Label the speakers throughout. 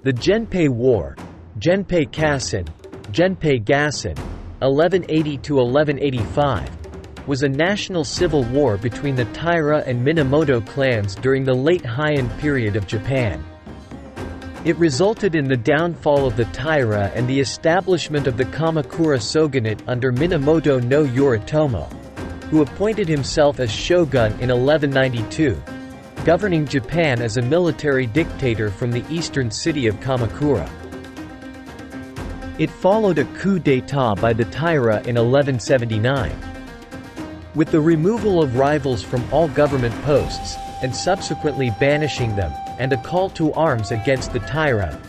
Speaker 1: The Genpei War, Genpei Kassen, Genpei Gassen, 1180–1185, was a national civil war between the Taira and Minamoto clans during the late Heian period of Japan. It resulted in the downfall of the Taira and the establishment of the Kamakura Shogunate under Minamoto no Yoritomo, who appointed himself as shogun in 1192, governing Japan as a military dictator from the eastern city of Kamakura. It followed a coup d'état by the Taira in 1179. With the removal of rivals from all government posts, and subsequently banishing them, and a call to arms against the Taira,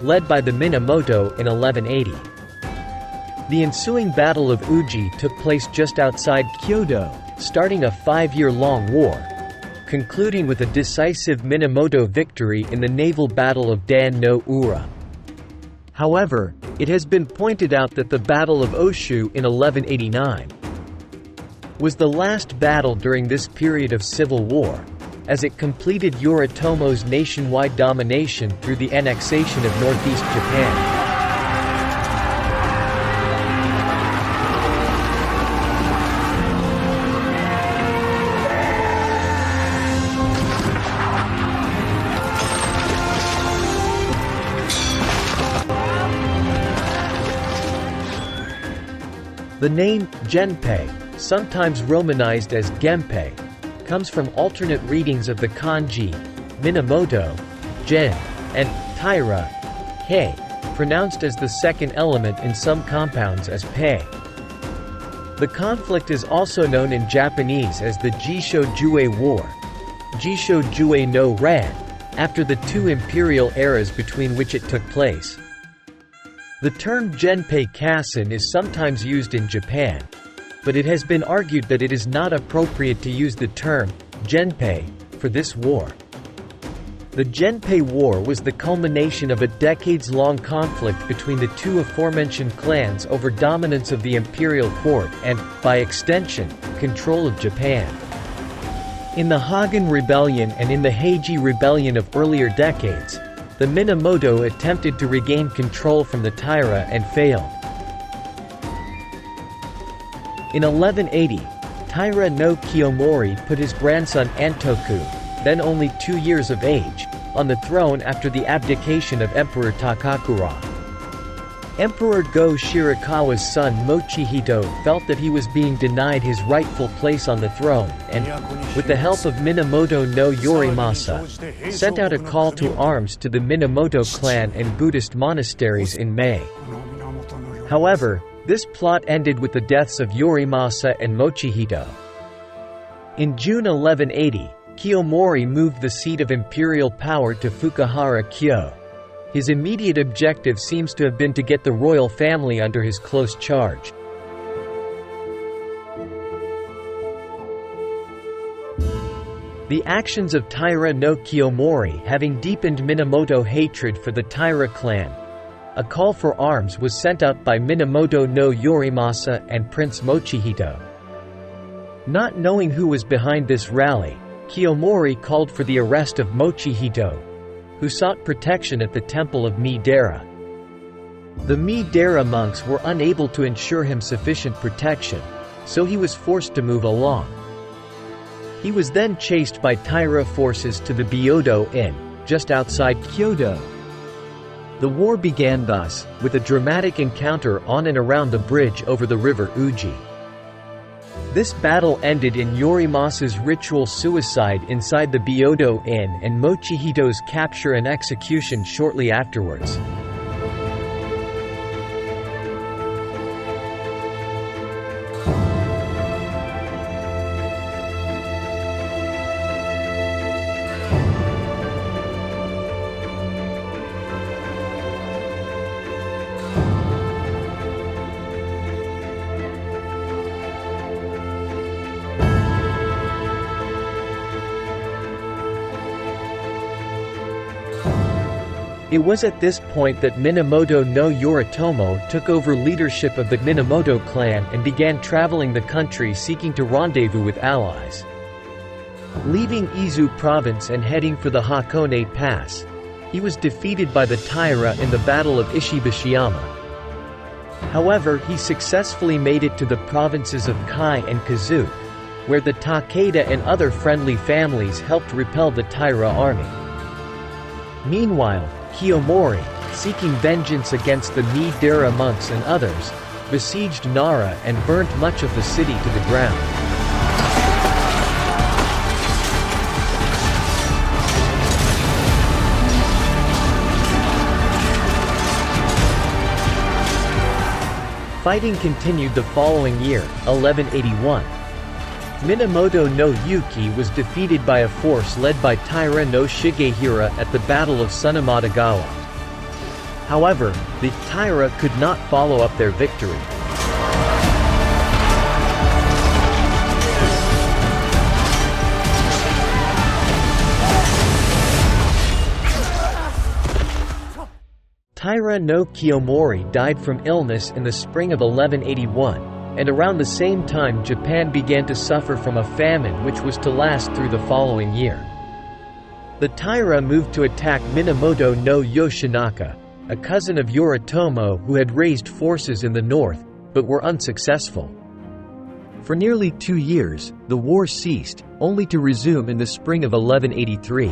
Speaker 1: led by the Minamoto in 1180. The ensuing Battle of Uji took place just outside Kyoto, starting a 5-year-long war, concluding with a decisive Minamoto victory in the naval battle of Dan no Ura. However, it has been pointed out that the Battle of Oshu in 1189 was the last battle during this period of civil war, as it completed Yoritomo's nationwide domination through the annexation of northeast Japan. The name, Genpei, sometimes romanized as Genpei, comes from alternate readings of the kanji, Minamoto, Gen, and Taira, Hei, pronounced as the second element in some compounds as Pei. The conflict is also known in Japanese as the Jisho-Jue War, Jisho-Jue no Ran, after the two imperial eras between which it took place. The term Genpei Kassen is sometimes used in Japan, but it has been argued that it is not appropriate to use the term Genpei for this war. The Genpei War was the culmination of a decades-long conflict between the two aforementioned clans over dominance of the imperial court and, by extension, control of Japan. In the Hagen Rebellion and in the Heiji Rebellion of earlier decades, the Minamoto attempted to regain control from the Taira and failed. In 1180, Taira no Kiyomori put his grandson Antoku, then only 2 years of age, on the throne after the abdication of Emperor Takakura. Emperor Go Shirakawa's son Mochihito felt that he was being denied his rightful place on the throne and, with the help of Minamoto no Yorimasa, sent out a call to arms to the Minamoto clan and Buddhist monasteries in May. However, this plot ended with the deaths of Yorimasa and Mochihito. In June 1180, Kiyomori moved the seat of imperial power to Fukuhara, Kyo. His immediate objective seems to have been to get the royal family under his close charge. The actions of Taira no Kiyomori having deepened Minamoto hatred for the Taira clan, a call for arms was sent up by Minamoto no Yorimasa and Prince Mochihito. Not knowing who was behind this rally, Kiyomori called for the arrest of Mochihito, who sought protection at the temple of Mi-dera. The Mi-dera monks were unable to ensure him sufficient protection, so he was forced to move along. He was then chased by Taira forces to the Byodo Inn, just outside Kyoto. The war began thus, with a dramatic encounter on and around the bridge over the river Uji. This battle ended in Yorimasa's ritual suicide inside the Byodo Inn and Mochihito's capture and execution shortly afterwards. It was at this point that Minamoto no Yoritomo took over leadership of the Minamoto clan and began traveling the country seeking to rendezvous with allies. Leaving Izu province and heading for the Hakone Pass, He was defeated by the Taira in the Battle of Ishibashiyama. However, he successfully made it to the provinces of Kai and Kazu, where the Takeda and other friendly families helped repel the Taira army. Meanwhile, Kiyomori, seeking vengeance against the Mi-dera monks and others, besieged Nara and burnt much of the city to the ground. Fighting continued the following year, 1181. Minamoto no Yuki was defeated by a force led by Taira no Shigehira at the Battle of Tsunamadagawa. However, the Taira could not follow up their victory. Taira no Kiyomori died from illness in the spring of 1181, and around the same time Japan began to suffer from a famine which was to last through the following year. The Taira moved to attack Minamoto no Yoshinaka, a cousin of Yoritomo who had raised forces in the north, but were unsuccessful. For nearly 2 years, the war ceased, only to resume in the spring of 1183.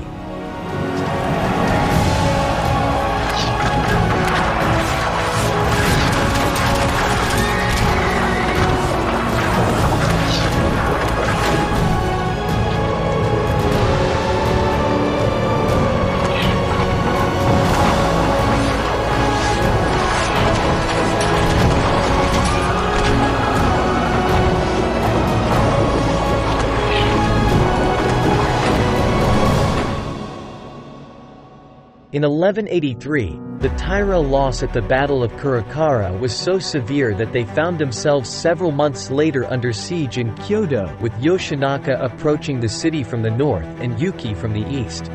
Speaker 1: In 1183, the Taira loss at the Battle of Kurakara was so severe that they found themselves several months later under siege in Kyoto, with Yoshinaka approaching the city from the north and Yuki from the east.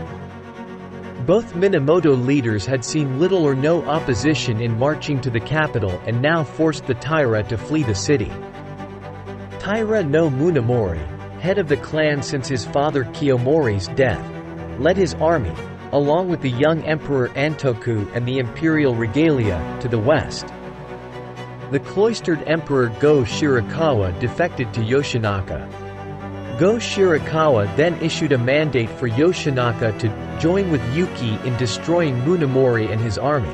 Speaker 1: Both Minamoto leaders had seen little or no opposition in marching to the capital and now forced the Taira to flee the city. Taira no Munamori, head of the clan since his father Kiyomori's death, led his army, along with the young Emperor Antoku and the imperial regalia, to the west. The cloistered Emperor Go Shirakawa defected to Yoshinaka. Go Shirakawa then issued a mandate for Yoshinaka to join with Yuki in destroying Munamori and his army.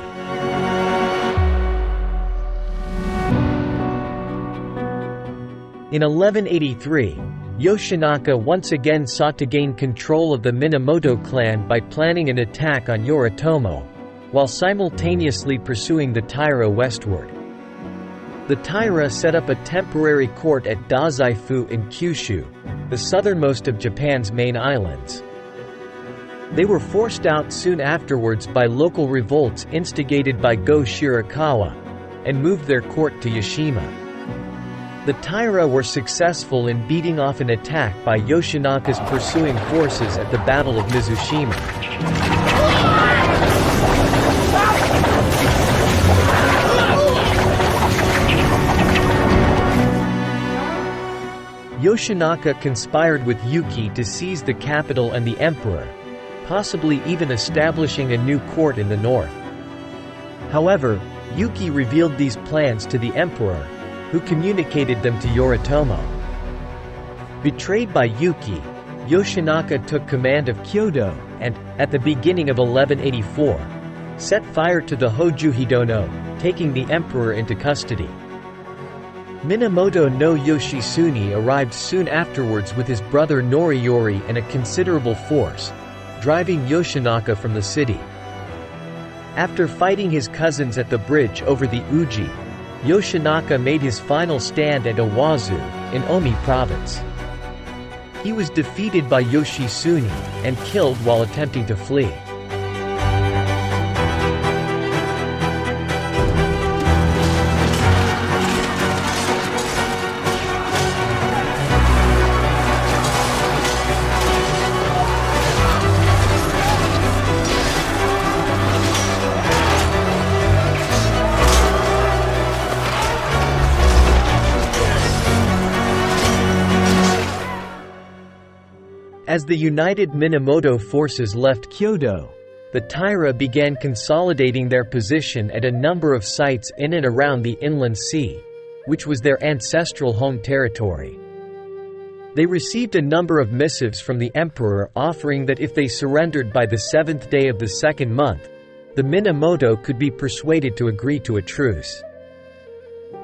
Speaker 1: In 1183, Yoshinaka once again sought to gain control of the Minamoto clan by planning an attack on Yoritomo, while simultaneously pursuing the Taira westward. The Taira set up a temporary court at Dazaifu in Kyushu, the southernmost of Japan's main islands. They were forced out soon afterwards by local revolts instigated by Go Shirakawa, and moved their court to Yashima. The Taira were successful in beating off an attack by Yoshinaka's pursuing forces at the Battle of Mizushima. Yoshinaka conspired with Yuki to seize the capital and the emperor, possibly even establishing a new court in the north. However, Yuki revealed these plans to the emperor, who communicated them to Yoritomo. Betrayed by Yuki, Yoshinaka took command of Kyoto and, at the beginning of 1184, set fire to the Hōjō Hidono, taking the emperor into custody. Minamoto no Yoshitsune arrived soon afterwards with his brother Noriyori and a considerable force, driving Yoshinaka from the city. After fighting his cousins at the bridge over the Uji, Yoshinaka made his final stand at Owazu, in Omi province. He was defeated by Yoshitsune, and killed while attempting to flee. As the united Minamoto forces left Kyoto, the Taira began consolidating their position at a number of sites in and around the inland sea, which was their ancestral home territory. They received a number of missives from the emperor offering that if they surrendered by the 7th day of the 2nd month, the Minamoto could be persuaded to agree to a truce.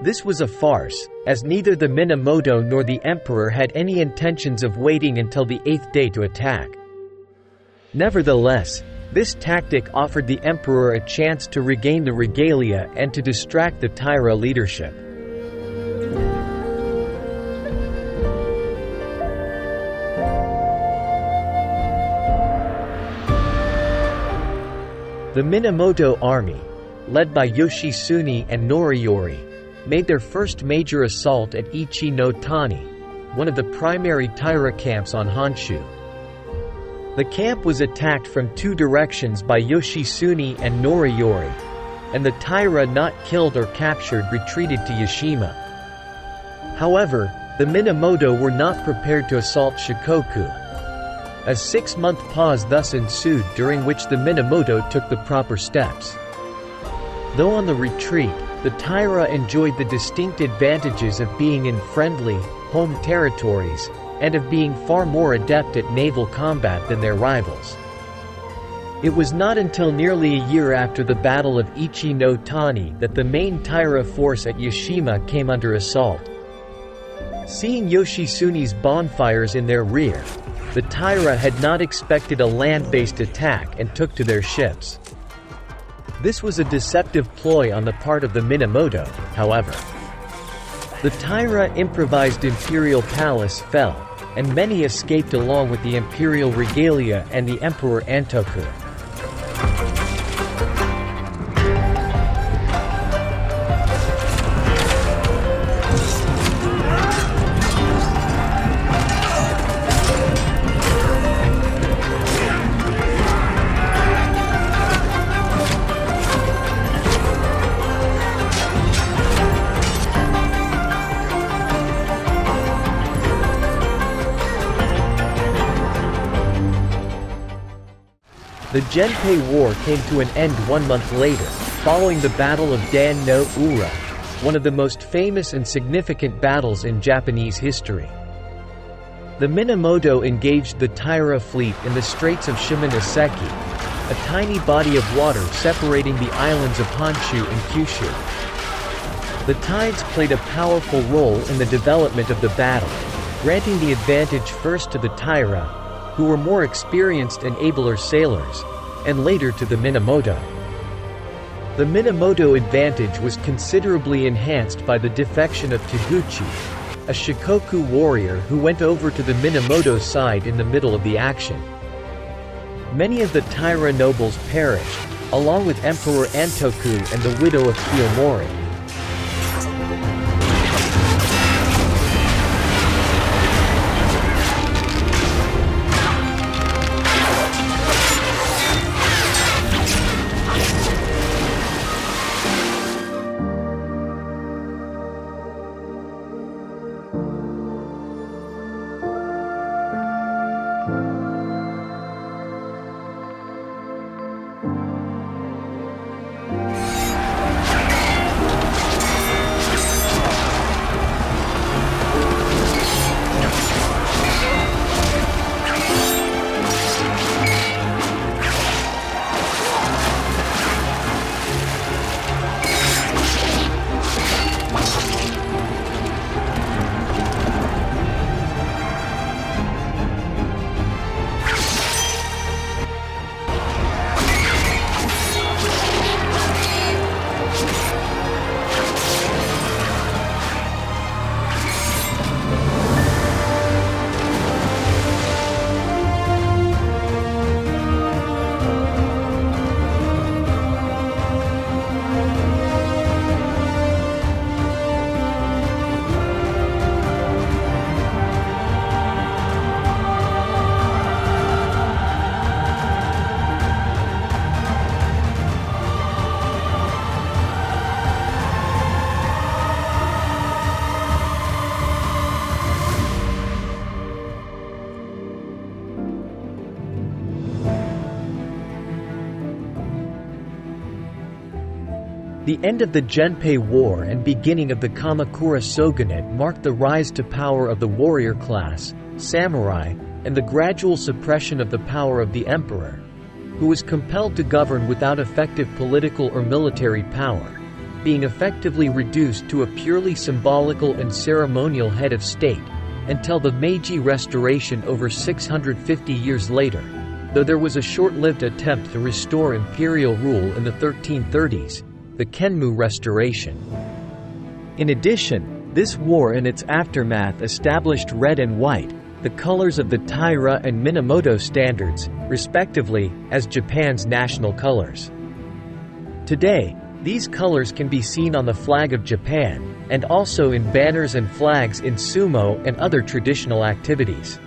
Speaker 1: This was a farce, as neither the Minamoto nor the emperor had any intentions of waiting until the 8th day to attack. Nevertheless, this tactic offered the emperor a chance to regain the regalia and to distract the Taira leadership. The Minamoto army, led by Yoshitsune and Noriyori, made their first major assault at Ichi no Tani, one of the primary Taira camps on Honshu. The camp was attacked from 2 directions by Yoshitsune and Noriyori, and the Taira not killed or captured retreated to Yashima. However, the Minamoto were not prepared to assault Shikoku. A 6-month pause thus ensued, during which the Minamoto took the proper steps. Though on the retreat, the Taira enjoyed the distinct advantages of being in friendly, home territories, and of being far more adept at naval combat than their rivals. It was not until nearly a year after the Battle of Ichi no Tani that the main Taira force at Yashima came under assault. Seeing Yoshitsune's bonfires in their rear, the Taira had not expected a land-based attack and took to their ships. This was a deceptive ploy on the part of the Minamoto, however. The Taira improvised imperial palace fell, and many escaped along with the imperial regalia and the Emperor Antoku. The Genpei War came to an end 1 month later, following the Battle of Dan no Ura, one of the most famous and significant battles in Japanese history. The Minamoto engaged the Taira fleet in the Straits of Shimonoseki, a tiny body of water separating the islands of Honshu and Kyushu. The tides played a powerful role in the development of the battle, granting the advantage first to the Taira, who were more experienced and abler sailors, and later to the Minamoto. The Minamoto advantage was considerably enhanced by the defection of Taguchi, a Shikoku warrior who went over to the Minamoto side in the middle of the action. Many of the Taira nobles perished, along with Emperor Antoku and the widow of Kiyomori. The end of the Genpei War and beginning of the Kamakura Shogunate marked the rise to power of the warrior class, samurai, and the gradual suppression of the power of the emperor, who was compelled to govern without effective political or military power, being effectively reduced to a purely symbolical and ceremonial head of state, until the Meiji Restoration over 650 years later, though there was a short-lived attempt to restore imperial rule in the 1330s, the Kenmu Restoration. In addition, this war and its aftermath established red and white, the colors of the Taira and Minamoto standards, respectively, as Japan's national colors. Today, these colors can be seen on the flag of Japan, and also in banners and flags in sumo and other traditional activities.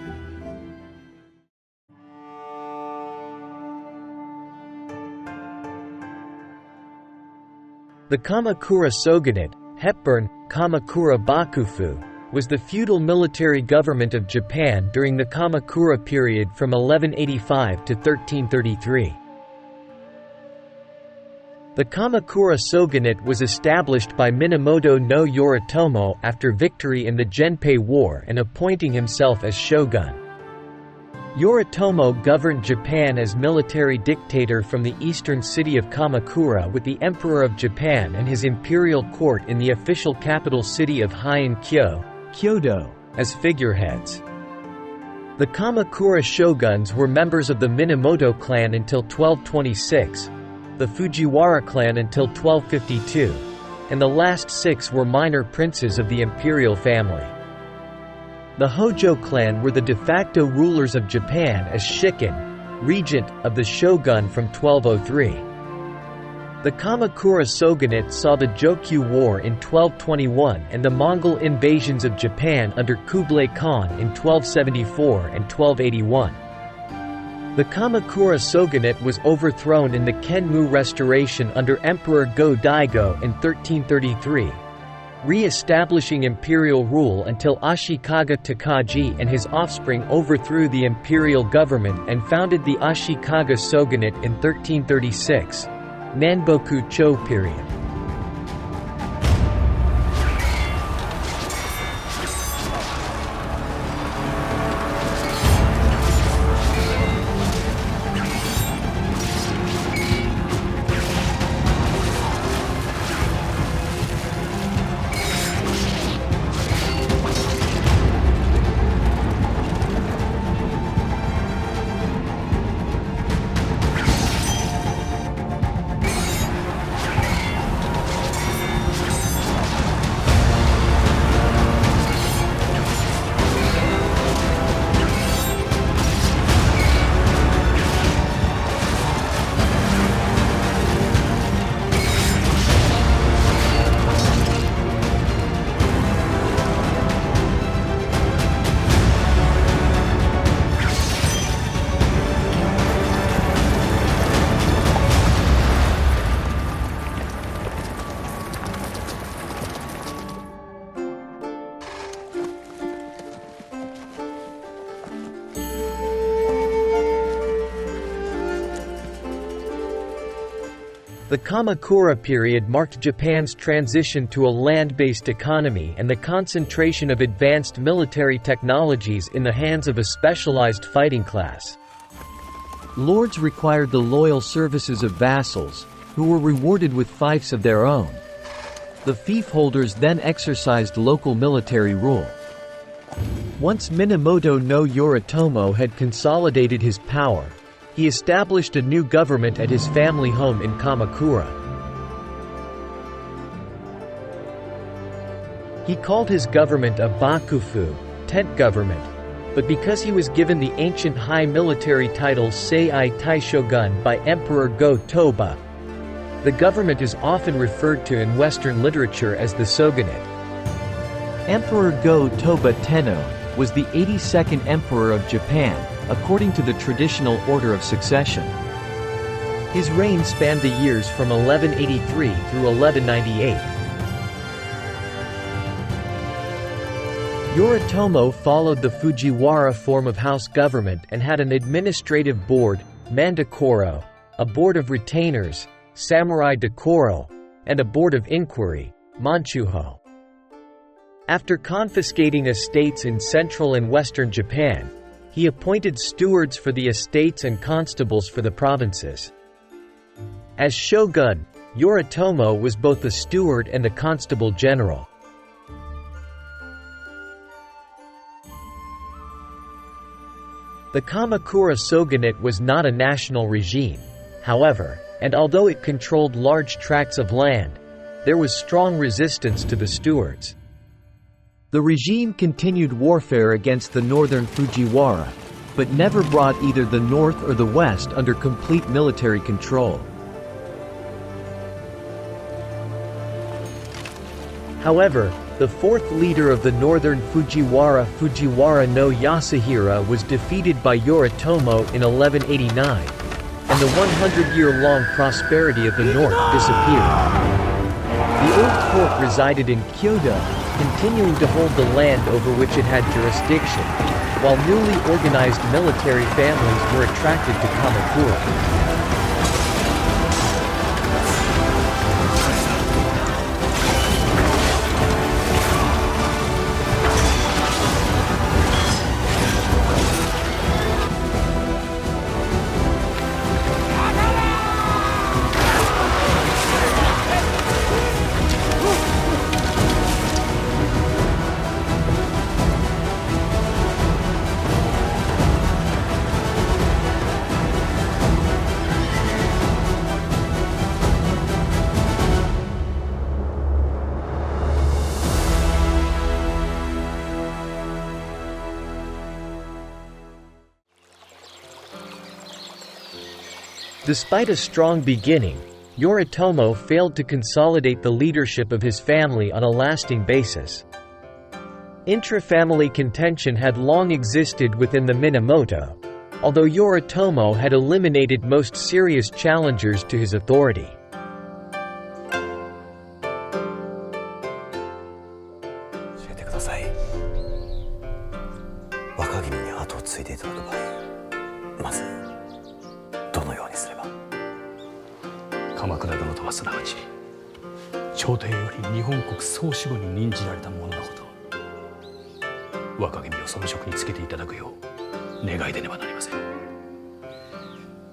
Speaker 1: The Kamakura Shogunate, Hepburn, Kamakura Bakufu, was the feudal military government of Japan during the Kamakura period from 1185 to 1333. The Kamakura Shogunate was established by Minamoto no Yoritomo after victory in the Genpei War and appointing himself as shogun. Yoritomo governed Japan as military dictator from the eastern city of Kamakura with the Emperor of Japan and his imperial court in the official capital city of Heian-kyo, Kyoto, as figureheads. The Kamakura shoguns were members of the Minamoto clan until 1226, the Fujiwara clan until 1252, and the last 6 were minor princes of the imperial family. The Hōjō clan were the de facto rulers of Japan as shikin, regent, of the shogun from 1203. The Kamakura Shogunate saw the Jokyu War in 1221 and the Mongol invasions of Japan under Kublai Khan in 1274 and 1281. The Kamakura Shogunate was overthrown in the Kenmu Restoration under Emperor Go-Daigo in 1333, re-establishing imperial rule until Ashikaga Takagi and his offspring overthrew the imperial government and founded the Ashikaga Shogunate in 1336, Nanboku Cho period. The Kamakura period marked Japan's transition to a land-based economy and the concentration of advanced military technologies in the hands of a specialized fighting class. Lords required the loyal services of vassals, who were rewarded with fiefs of their own. The fief holders then exercised local military rule. Once Minamoto no Yoritomo had consolidated his power, he established a new government at his family home in Kamakura. He called his government a bakufu, tent government, but because he was given the ancient high military title Sei Taishogun by Emperor Go-Toba, the government is often referred to in Western literature as the shogunate. Emperor Go-Toba Tenno was the 82nd emperor of Japan, according to the traditional order of succession. His reign spanned the years from 1183 through 1198. Yoritomo followed the Fujiwara form of house government and had an administrative board, mandakoro, a board of retainers, samurai dokoro, and a board of inquiry, Manchuho. After confiscating estates in central and western Japan, he appointed stewards for the estates and constables for the provinces. As shogun, Yoritomo was both the steward and the constable general. The Kamakura Shogunate was not a national regime, however, and although it controlled large tracts of land, there was strong resistance to the stewards. The regime continued warfare against the northern Fujiwara, but never brought either the north or the west under complete military control. However, the fourth leader of the northern Fujiwara, Fujiwara no Yasuhira, was defeated by Yoritomo in 1189, and the 100-year-long prosperity of the north disappeared. The old court resided in Kyoto, continuing to hold the land over which it had jurisdiction, while newly organized military families were attracted to Kamakura. Despite a strong beginning, Yoritomo failed to consolidate the leadership of his family on a lasting basis. Intra-family contention had long existed within the Minamoto, although Yoritomo had eliminated most serious challengers to his authority.
Speaker 2: Kamakura殿とはすなわち朝廷より日本国総守護に任じられた者のこと。若君をその職につけていただくよう願い出ねばなりません。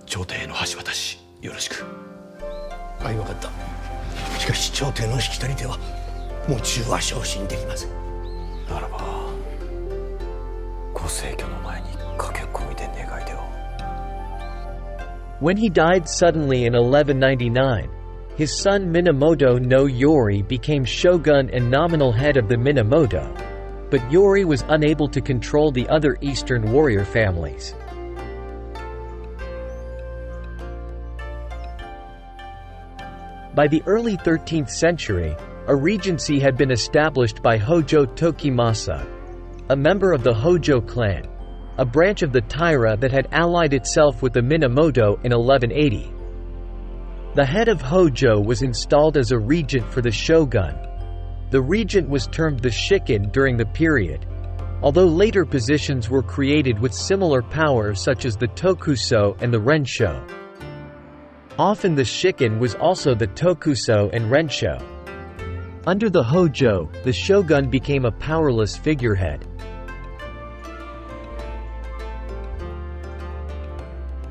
Speaker 2: 朝廷への橋渡しよろしく。
Speaker 3: はい、分かった。しかし朝廷のしきたりではもう中は昇進できません。
Speaker 4: ならばご逝去の前に駆け込みで願い出を。
Speaker 1: When he died suddenly in 1199, his son Minamoto no Yori became shogun and nominal head of the Minamoto, but Yori was unable to control the other eastern warrior families. By the early 13th century, a regency had been established by Hōjō Tokimasa, a member of the Hōjō clan, a branch of the Taira that had allied itself with the Minamoto in 1180. The head of Hōjō was installed as a regent for the shogun. The regent was termed the shikin during the period, although later positions were created with similar power such as the tokuso and the rensho. Often the shikin was also the tokuso and rensho. Under the Hōjō, the shogun became a powerless figurehead.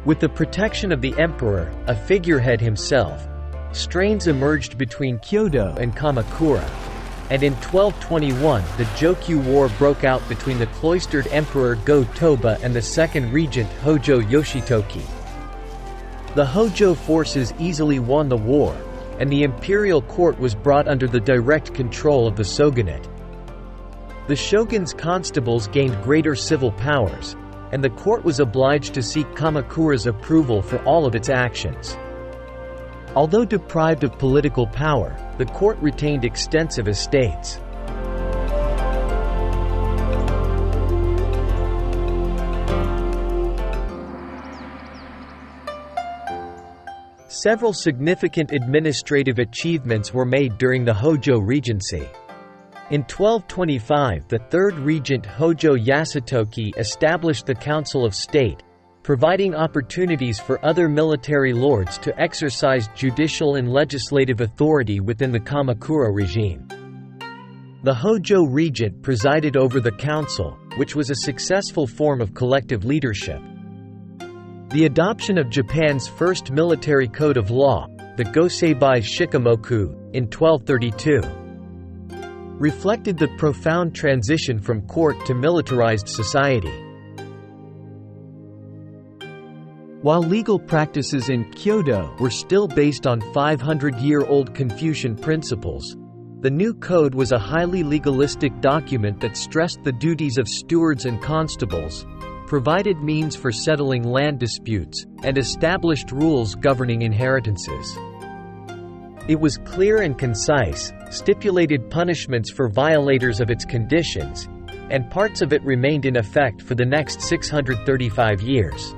Speaker 1: With the protection of the emperor, a figurehead himself, strains emerged between Kyoto and Kamakura, and in 1221 the Jokyu War broke out between the cloistered emperor Go-Toba and the second regent Hōjō Yoshitoki. The Hōjō forces easily won the war, and the imperial court was brought under the direct control of the shogunate. The shogun's constables gained greater civil powers, and the court was obliged to seek Kamakura's approval for all of its actions. Although deprived of political power, the court retained extensive estates. Several significant administrative achievements were made during the Hōjō regency. In 1225, the third regent Hōjō Yasutoki established the Council of State, providing opportunities for other military lords to exercise judicial and legislative authority within the Kamakura regime. The Hōjō regent presided over the council, which was a successful form of collective leadership. The adoption of Japan's first military code of law, the Goseibai Shikamoku, in 1232, reflected the profound transition from court to militarized society. While legal practices in Kyoto were still based on 500-year-old Confucian principles, the new code was a highly legalistic document that stressed the duties of stewards and constables, provided means for settling land disputes, and established rules governing inheritances. It was clear and concise, stipulated punishments for violators of its conditions, and parts of it remained in effect for the next 635 years.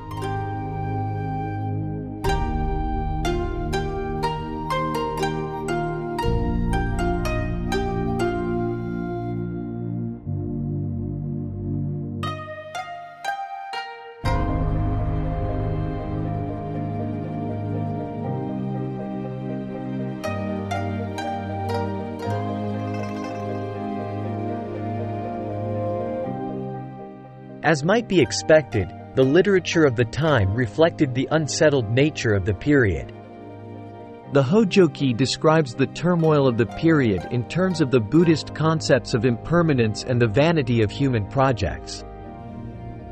Speaker 1: As might be expected, the literature of the time reflected the unsettled nature of the period. The Hōjōki describes the turmoil of the period in terms of the Buddhist concepts of impermanence and the vanity of human projects.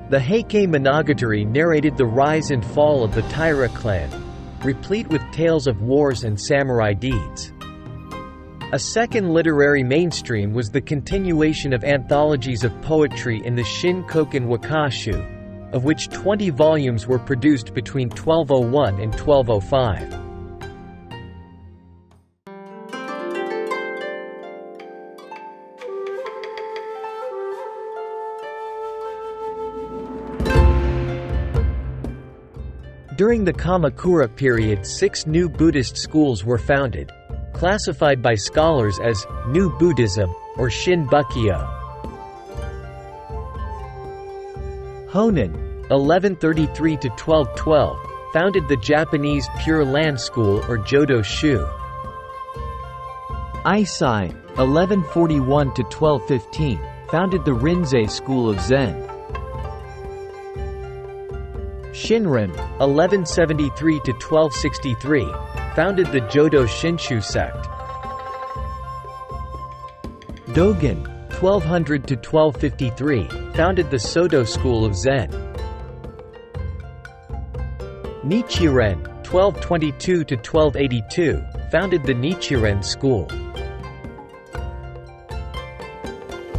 Speaker 1: The Heikei Monogatari narrated the rise and fall of the Taira clan, replete with tales of wars and samurai deeds. A second literary mainstream was the continuation of anthologies of poetry in the Shin-Koken Wakashu, of which 20 volumes were produced between 1201 and 1205. During the Kamakura period, 6 new Buddhist schools were founded, classified by scholars as New Buddhism or Shin-Bukkyo. Honen, 1133 to 1212, founded the Japanese Pure Land School or Jodo Shu. Eisai, 1141 to 1215, founded the Rinzai School of Zen. Shinran, 1173 to 1263, founded the Jodo Shinshu sect. Dogen, 1200 to 1253, founded the Soto school of Zen. Nichiren, 1222 to 1282, founded the Nichiren school.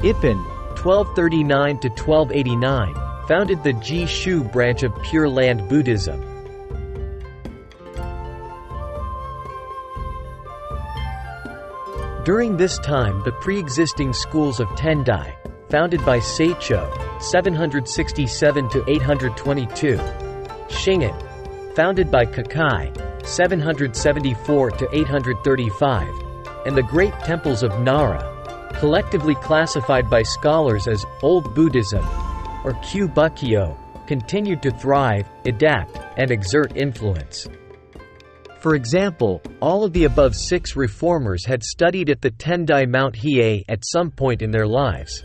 Speaker 1: Ipin, 1239 to 1289, founded the Ji-Shu branch of Pure Land Buddhism. During this time, the pre-existing schools of Tendai, founded by Seicho, 767 to 822, Shingen, founded by Kakai, 774 to 835, and the great temples of Nara, collectively classified by scholars as Old Buddhism or Kyu-Bukkyo, continued to thrive, adapt, and exert influence. For example, all of the above 6 reformers had studied at the Tendai Mount Hiei at some point in their lives.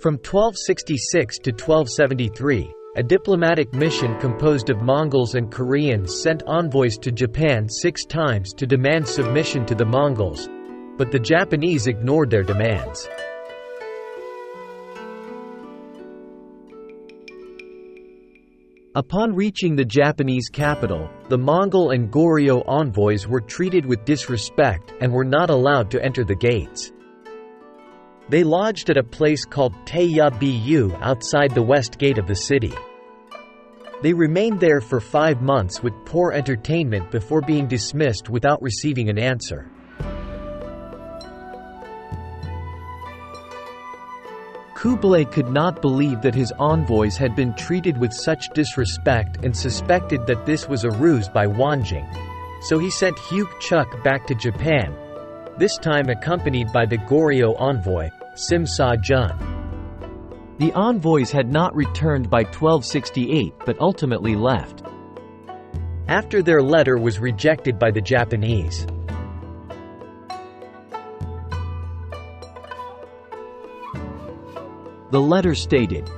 Speaker 1: From 1266 to 1273, a diplomatic mission composed of Mongols and Koreans sent envoys to Japan 6 times to demand submission to the Mongols, but the Japanese ignored their demands. Upon reaching the Japanese capital, the Mongol and Goryeo envoys were treated with disrespect and were not allowed to enter the gates. They lodged at a place called Teiya-Bu outside the west gate of the city. They remained there for 5 months with poor entertainment before being dismissed without receiving an answer. Kublai could not believe that his envoys had been treated with such disrespect and suspected that this was a ruse by Wanjing, so he sent Hyuk-chuk back to Japan, this time accompanied by the Goryeo envoy, Sim-sa-jun. The envoys had not returned by 1268 but ultimately left. After their letter was rejected by the Japanese. The letter stated,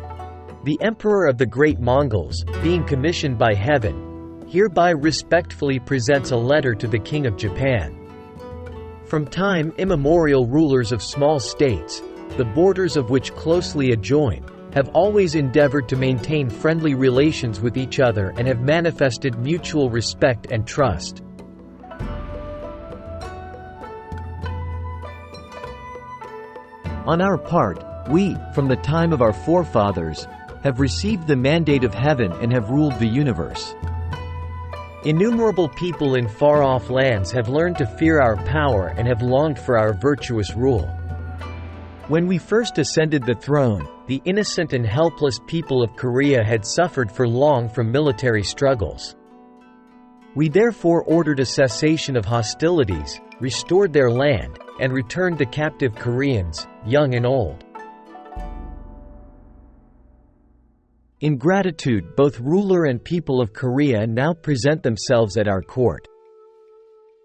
Speaker 1: "The Emperor of the Great Mongols, being commissioned by heaven, hereby respectfully presents a letter to the King of Japan. From time immemorial rulers of small states, the borders of which closely adjoin, have always endeavored to maintain friendly relations with each other and have manifested mutual respect and trust. On our part, we, from the time of our forefathers, have received the mandate of heaven and have ruled the universe. Innumerable people in far-off lands have learned to fear our power and have longed for our virtuous rule. When we first ascended the throne, the innocent and helpless people of Korea had suffered for long from military struggles. We therefore ordered a cessation of hostilities, restored their land, and returned the captive Koreans, young and old. In gratitude, both ruler and people of Korea now present themselves at our court.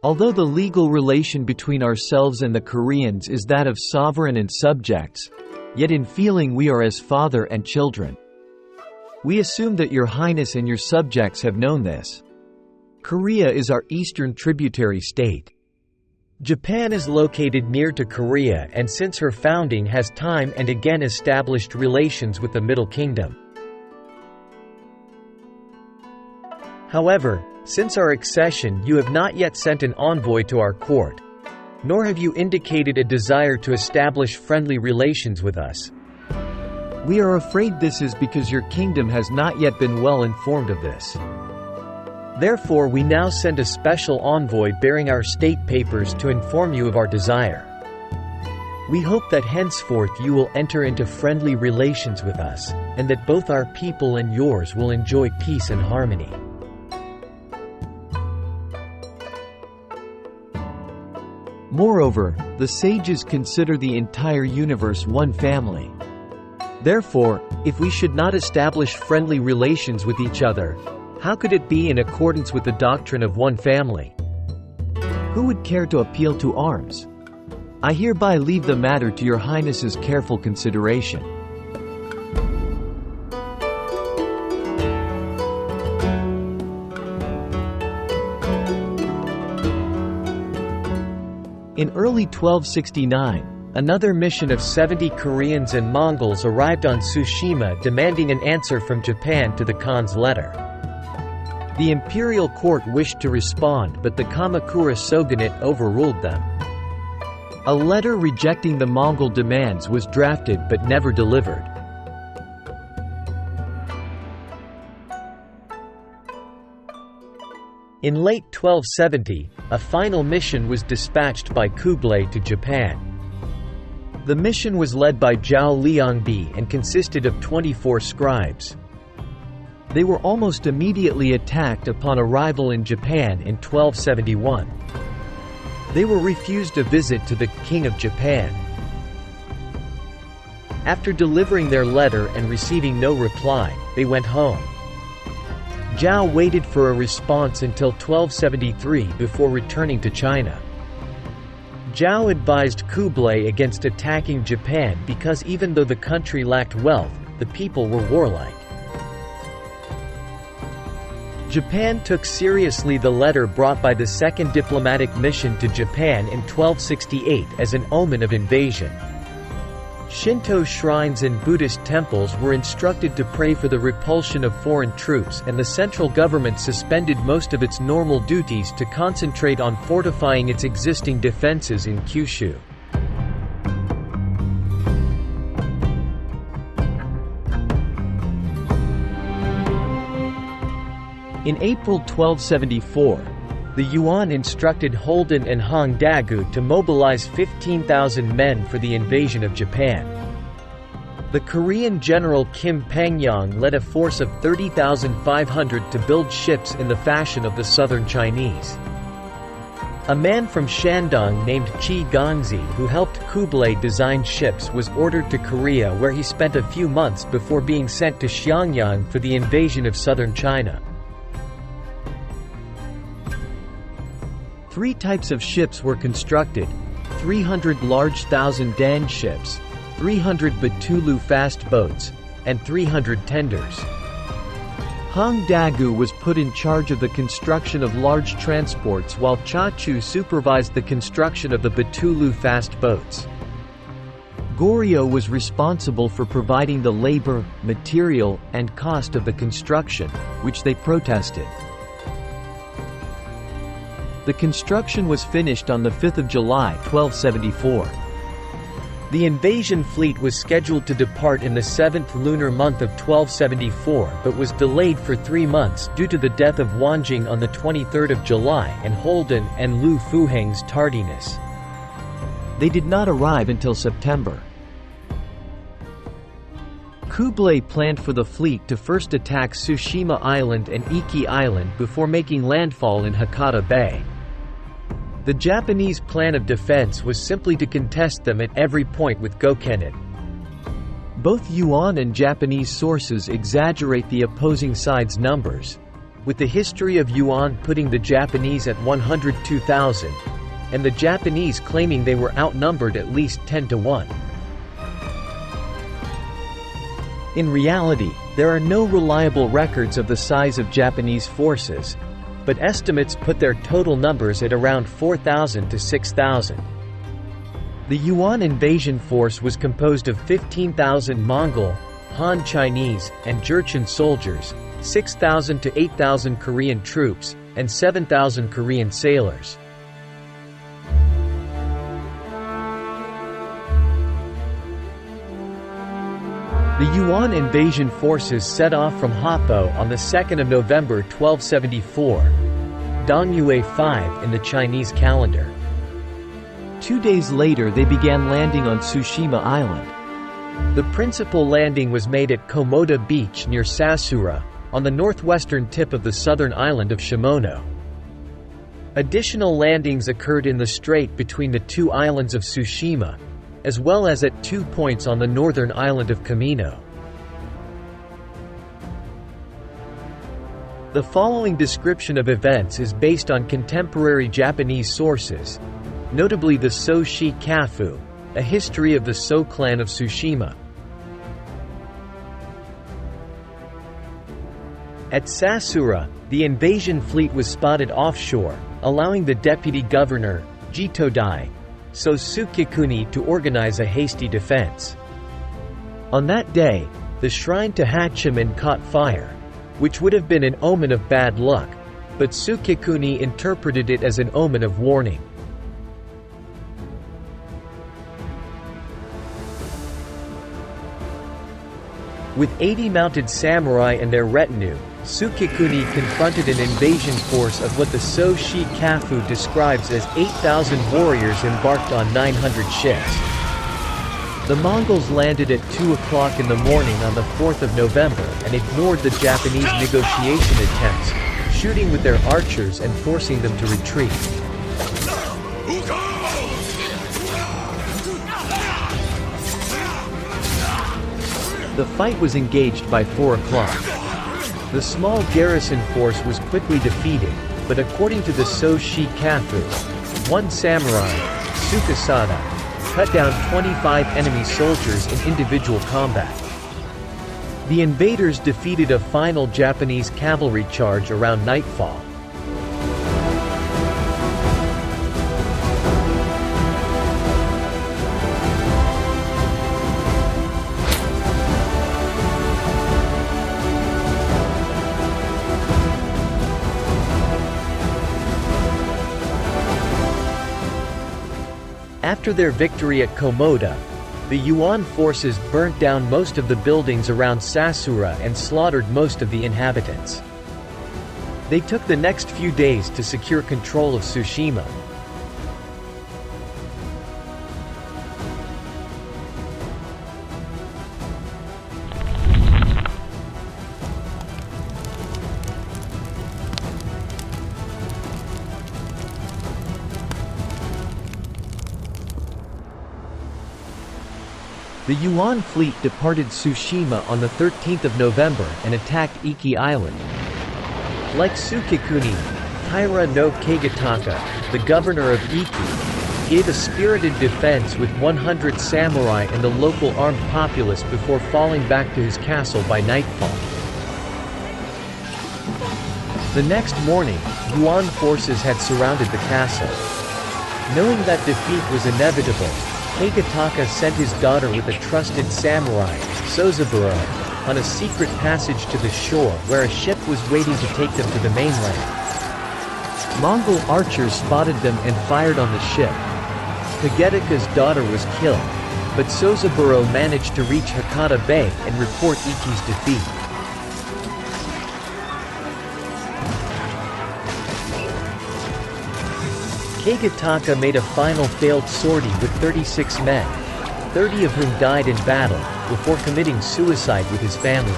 Speaker 1: Although the legal relation between ourselves and the Koreans is that of sovereign and subjects, yet in feeling we are as father and children. We assume that your highness and your subjects have known this. Korea is our eastern tributary state. Japan is located near to Korea and since her founding has time and again established relations with the Middle Kingdom. However, since our accession you have not yet sent an envoy to our court, nor have you indicated a desire to establish friendly relations with us. We are afraid this is because your kingdom has not yet been well informed of this. Therefore we now send a special envoy bearing our state papers to inform you of our desire. We hope that henceforth you will enter into friendly relations with us, and that both our people and yours will enjoy peace and harmony. Moreover, the sages consider the entire universe one family. Therefore, if we should not establish friendly relations with each other, how could it be in accordance with the doctrine of one family? Who would care to appeal to arms? I hereby leave the matter to your highness's careful consideration. In early 1269, another mission of 70 Koreans and Mongols arrived on Tsushima demanding an answer from Japan to the Khan's letter. The imperial court wished to respond but the Kamakura Shogunate overruled them. A letter rejecting the Mongol demands was drafted but never delivered. In late 1270, a final mission was dispatched by Kublai to Japan. The mission was led by Zhao Liangbi and consisted of 24 scribes. They were almost immediately attacked upon arrival in Japan in 1271. They were refused a visit to the King of Japan. After delivering their letter and receiving no reply, they went home. Zhao waited for a response until 1273 before returning to China. Zhao advised Kublai against attacking Japan because even though the country lacked wealth, the people were warlike. Japan took seriously the letter brought by the second diplomatic mission to Japan in 1268 as an omen of invasion. Shinto shrines and Buddhist temples were instructed to pray for the repulsion of foreign troops, and the central government suspended most of its normal duties to concentrate on fortifying its existing defenses in Kyushu. In April 1274, the Yuan instructed Holden and Hong Dagu to mobilize 15,000 men for the invasion of Japan. The Korean general Kim Pangyong led a force of 30,500 to build ships in the fashion of the southern Chinese. A man from Shandong named Chi Gongzi, who helped Kublai design ships, was ordered to Korea, where he spent a few months before being sent to Xiangyang for the invasion of southern China. 3 types of ships were constructed: 300 large 1,000-dan ships, 300 Batulu fast boats, and 300 tenders. Hong Dagu was put in charge of the construction of large transports, while Cha Chu supervised the construction of the Batulu fast boats. Goryeo was responsible for providing the labor, material, and cost of the construction, which they protested. The construction was finished on the 5th of July, 1274. The invasion fleet was scheduled to depart in the 7th lunar month of 1274, but was delayed for 3 months due to the death of Wanjing on the 23rd of July and Holden and Lu Fuheng's tardiness. They did not arrive until September. Kublai planned for the fleet to first attack Tsushima Island and Iki Island before making landfall in Hakata Bay. The Japanese plan of defense was simply to contest them at every point with Gokenin. Both Yuan and Japanese sources exaggerate the opposing sides' numbers, with the history of Yuan putting the Japanese at 102,000, and the Japanese claiming they were outnumbered at least 10 to 1. In reality, there are no reliable records of the size of Japanese forces, but estimates put their total numbers at around 4,000 to 6,000. The Yuan invasion force was composed of 15,000 Mongol, Han Chinese, and Jurchen soldiers, 6,000 to 8,000 Korean troops, and 7,000 Korean sailors. The Yuan invasion forces set off from Hoppo on the 2nd of November 1274, Dongyue 5 in the Chinese calendar. 2 days later they began landing on Tsushima Island. The principal landing was made at Komoda Beach near Sasura, on the northwestern tip of the southern island of Shimono. Additional landings occurred in the strait between the 2 islands of Tsushima, as well as at 2 points on the northern island of Kamino. The following description of events is based on contemporary Japanese sources, notably the So-shi Kafu, a history of the So clan of Tsushima. At Sasura, the invasion fleet was spotted offshore, allowing the deputy governor, Jitodai, So Tsukikuni, to organize a hasty defense. On that day, the shrine to Hachiman caught fire, which would have been an omen of bad luck, but Tsukikuni interpreted it as an omen of warning. With 80 mounted samurai and their retinue, Tsukikuni confronted an invasion force of what the So-shi Kafu describes as 8,000 warriors embarked on 900 ships. The Mongols landed at 2 o'clock in the morning on the 4th of November and ignored the Japanese negotiation attempts, shooting with their archers and forcing them to retreat. The fight was engaged by 4 o'clock. The small garrison force was quickly defeated, but according to the So-shi Kafu, one samurai, Tsukasada, cut down 25 enemy soldiers in individual combat. The invaders defeated a final Japanese cavalry charge around nightfall. After their victory at Komoda, the Yuan forces burnt down most of the buildings around Sasura and slaughtered most of the inhabitants. They took the next few days to secure control of Tsushima. The Yuan fleet departed Tsushima on the 13th of November and attacked Iki Island. Like Tsukikuni, Taira no Keigataka, the governor of Iki, gave a spirited defense with 100 samurai and the local armed populace before falling back to his castle by nightfall. The next morning, Yuan forces had surrounded the castle. Knowing that defeat was inevitable, Keigataka sent his daughter with a trusted samurai, Sozaburo, on a secret passage to the shore where a ship was waiting to take them to the mainland. Mongol archers spotted them and fired on the ship. Keigataka's daughter was killed, but Sozaburo managed to reach Hakata Bay and report Iki's defeat. Keigataka made a final failed sortie with 36 men, 30 of whom died in battle, before committing suicide with his family.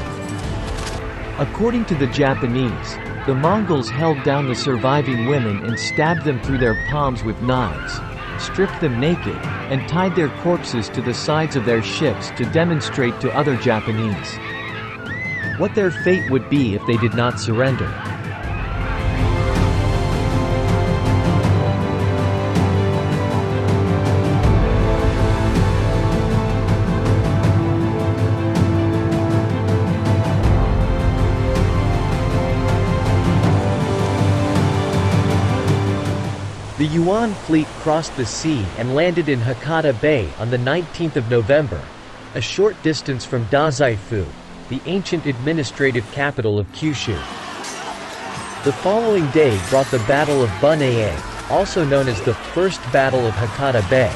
Speaker 1: According to the Japanese, the Mongols held down the surviving women and stabbed them through their palms with knives, stripped them naked, and tied their corpses to the sides of their ships to demonstrate to other Japanese what their fate would be if they did not surrender. The Yuan fleet crossed the sea and landed in Hakata Bay on the 19th of November, a short distance from Dazaifu, the ancient administrative capital of Kyushu. The following day brought the Battle of Bunae, also known as the First Battle of Hakata Bay.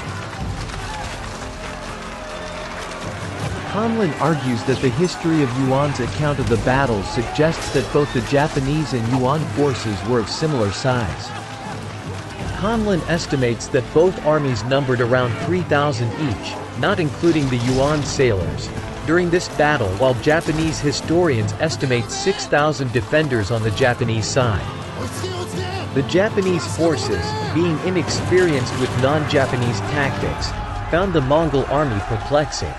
Speaker 1: Conlin argues that the history of Yuan's account of the battle suggests that both the Japanese and Yuan forces were of similar size. Conlin estimates that both armies numbered around 3,000 each, not including the Yuan sailors, during this battle, while Japanese historians estimate 6,000 defenders on the Japanese side. The Japanese forces, being inexperienced with non-Japanese tactics, found the Mongol army perplexing.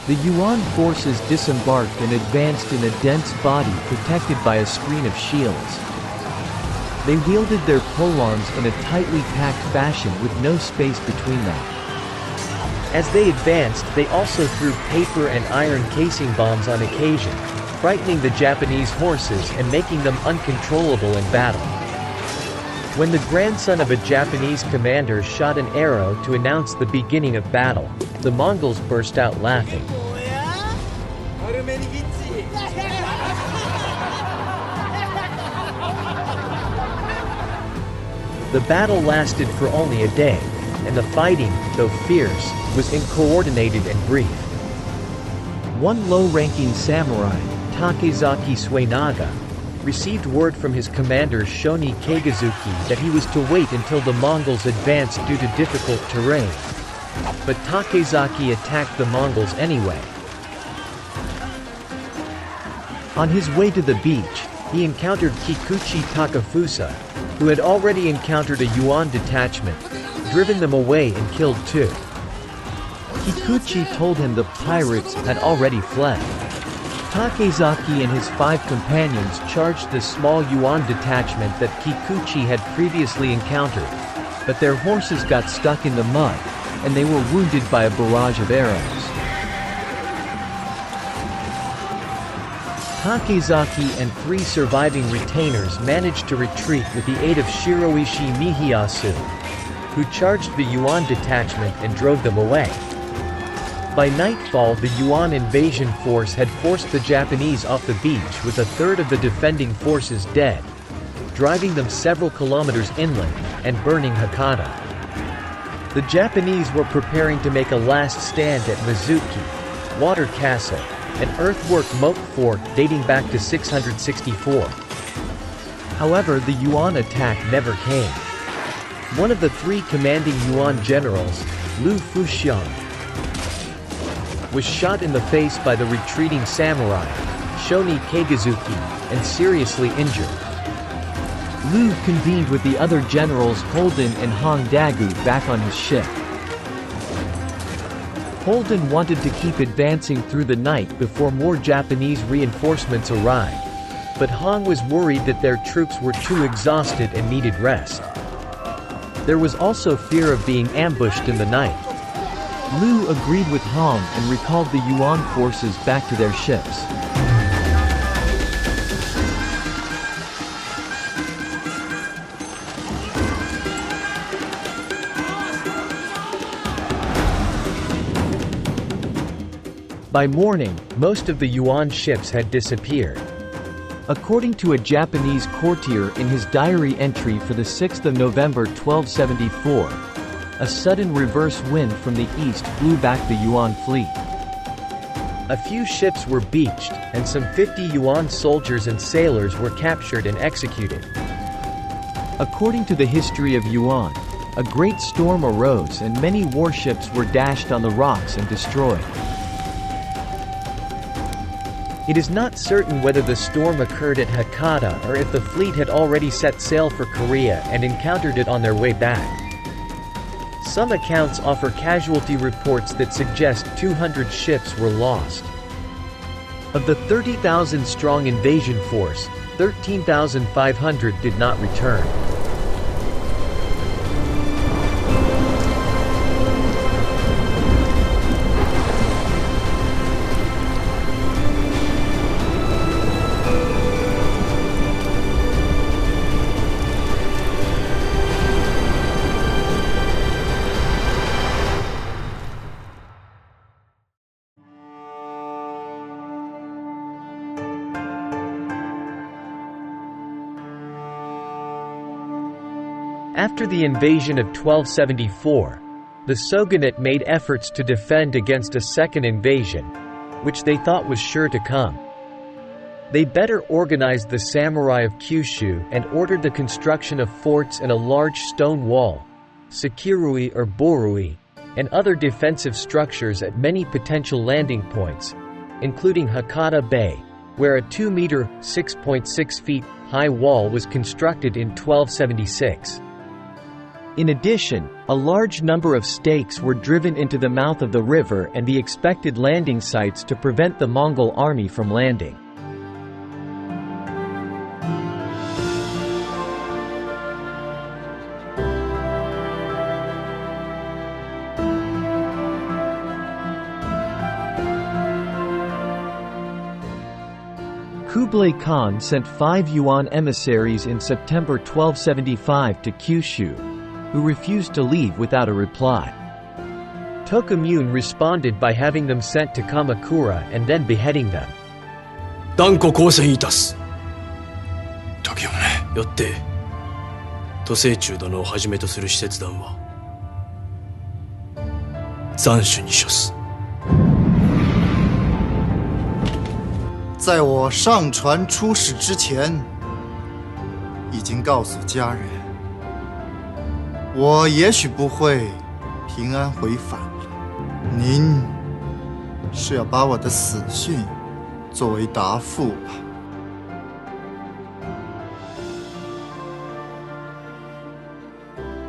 Speaker 1: The Yuan forces disembarked and advanced in a dense body protected by a screen of shields. They wielded their polearms in a tightly packed fashion with no space between them. As they advanced, they also threw paper and iron casing bombs on occasion, frightening the Japanese horses and making them uncontrollable in battle. When the grandson of a Japanese commander shot an arrow to announce the beginning of battle, the Mongols burst out laughing. The battle lasted for only a day, and the fighting, though fierce, was uncoordinated and brief. One low-ranking samurai, Takezaki Suenaga, received word from his commander Shoni Keigazuki that he was to wait until the Mongols advanced due to difficult terrain. But Takezaki attacked the Mongols anyway. On his way to the beach, he encountered Kikuchi Takafusa, who had already encountered a Yuan detachment, driven them away and killed two. Kikuchi told him the pirates had already fled. Takezaki and his 5 companions charged the small Yuan detachment that Kikuchi had previously encountered, but their horses got stuck in the mud, and they were wounded by a barrage of arrows. Takezaki and 3 surviving retainers managed to retreat with the aid of Shiroishi Mihiyasu, who charged the Yuan detachment and drove them away. By nightfall, the Yuan invasion force had forced the Japanese off the beach with a third of the defending forces dead, driving them several kilometers inland and burning Hakata. The Japanese were preparing to make a last stand at Mizuki, Water Castle, an earthwork moat fort dating back to 664. However, the Yuan attack never came. One of the 3 commanding Yuan generals, Lu Fuxiang, was shot in the face by the retreating samurai, Shoni Keigazuki, and seriously injured. Lu convened with the other generals Holden and Hong Dagu back on his ship. Holden wanted to keep advancing through the night before more Japanese reinforcements arrived, but Hong was worried that their troops were too exhausted and needed rest. There was also fear of being ambushed in the night. Lu agreed with Hong and recalled the Yuan forces back to their ships. By morning, most of the Yuan ships had disappeared. According to a Japanese courtier in his diary entry for the 6th of November 1274, a sudden reverse wind from the east blew back the Yuan fleet. A few ships were beached, and some 50 Yuan soldiers and sailors were captured and executed. According to the history of Yuan, a great storm arose and many warships were dashed on the rocks and destroyed. It is not certain whether the storm occurred at Hakata or if the fleet had already set sail for Korea and encountered it on their way back. Some accounts offer casualty reports that suggest 200 ships were lost. Of the 30,000-strong invasion force, 13,500 did not return. After the invasion of 1274, the shogunate made efforts to defend against a second invasion, which they thought was sure to come. They better organized the samurai of Kyushu and ordered the construction of forts and a large stone wall, sakirui or borui, and other defensive structures at many potential landing points, including Hakata Bay, where a 2-meter (6.6 feet) high wall was constructed in 1276. In addition, a large number of stakes were driven into the mouth of the river and the expected landing sites to prevent the Mongol army from landing. Kublai Khan sent 5 Yuan emissaries in September 1275 to Kyushu, who refused to leave without a reply. Tokumune responded by having them sent to Kamakura and then beheading them.
Speaker 2: 断固抗戦いたす。時宗よって都政中殿をはじめとする使節団は斬首に処す。
Speaker 5: 在我上船出使之前，已经告诉家人，我也许不会平安回返了。您是要把我的死讯作为答复吧？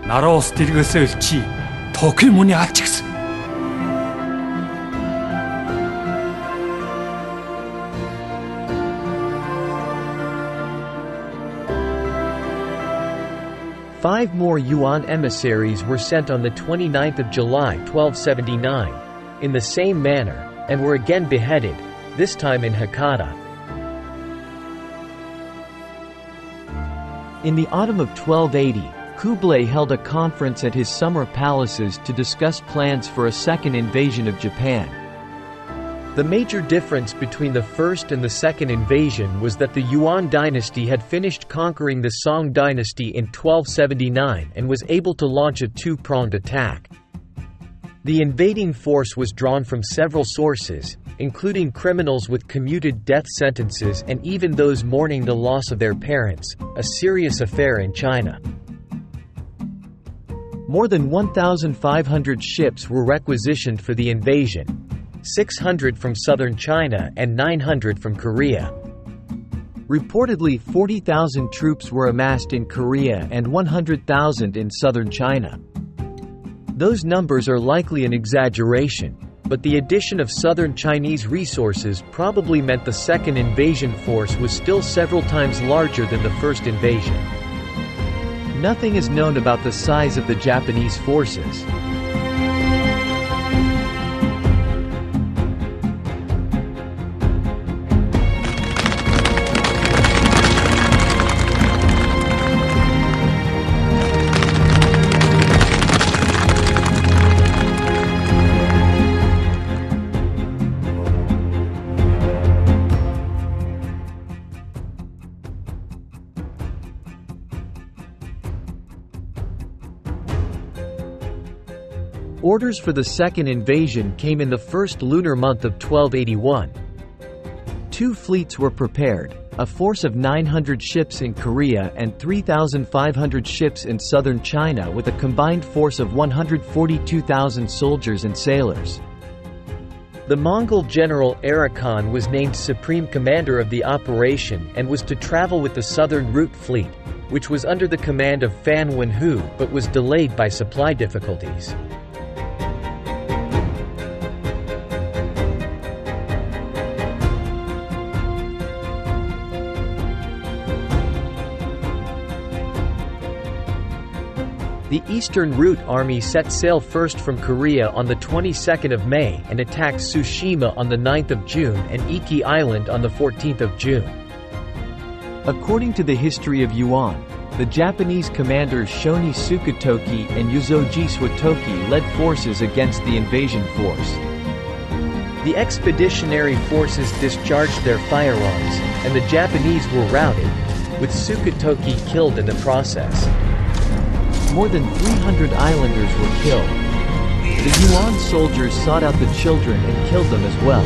Speaker 2: 나라 스티르그스치 토크무니 아치크스.
Speaker 1: 5 more Yuan emissaries were sent on the 29th of July 1279, in the same manner, and were again beheaded, this time in Hakata. In the autumn of 1280, Kublai held a conference at his summer palaces to discuss plans for a second invasion of Japan. The major difference between the first and the second invasion was that the Yuan dynasty had finished conquering the Song dynasty in 1279 and was able to launch a two-pronged attack. The invading force was drawn from several sources, including criminals with commuted death sentences and even those mourning the loss of their parents, a serious affair in China. More than 1,500 ships were requisitioned for the invasion, 600 from southern China and 900 from Korea. Reportedly, 40,000 troops were amassed in Korea and 100,000 in southern China. Those numbers are likely an exaggeration, but the addition of southern Chinese resources probably meant the second invasion force was still several times larger than the first invasion. Nothing is known about the size of the Japanese forces. Orders for the second invasion came in the first lunar month of 1281. 2 fleets were prepared, a force of 900 ships in Korea and 3,500 ships in southern China with a combined force of 142,000 soldiers and sailors. The Mongol general Arakan was named supreme commander of the operation and was to travel with the Southern Route Fleet, which was under the command of Fan Wenhu but was delayed by supply difficulties. The Eastern Route Army set sail first from Korea on the 22nd of May and attacked Tsushima on the 9th of June and Iki Island on the 14th of June. According to the history of Yuan, the Japanese commanders Shoni Sukatoki and Yuzoji Swatoki led forces against the invasion force. The expeditionary forces discharged their firearms, and the Japanese were routed, with Sukatoki killed in the process. More than 300 islanders were killed. The Yuan soldiers sought out the children and killed them as well.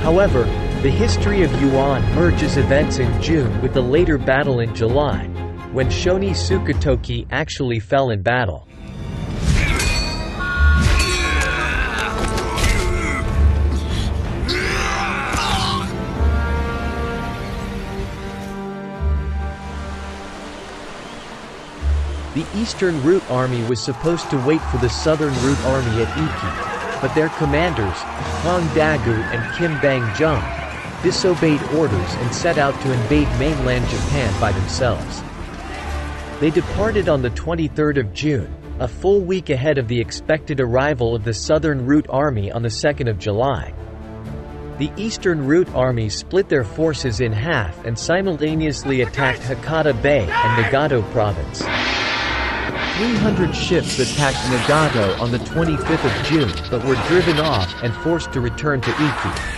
Speaker 1: However, the history of Yuan merges events in June with the later battle in July, when Shoni Sukatoki actually fell in battle. The Eastern Route Army was supposed to wait for the Southern Route Army at Iki, but their commanders, Hong Dagu and Kim Bang-jung, disobeyed orders and set out to invade mainland Japan by themselves. They departed on the 23rd of June, a full week ahead of the expected arrival of the Southern Route Army on the 2nd of July. The Eastern Route Army split their forces in half and simultaneously attacked Hakata Bay and Nagato Province. 300 ships attacked Nagato on the 25th of June but were driven off and forced to return to Iki.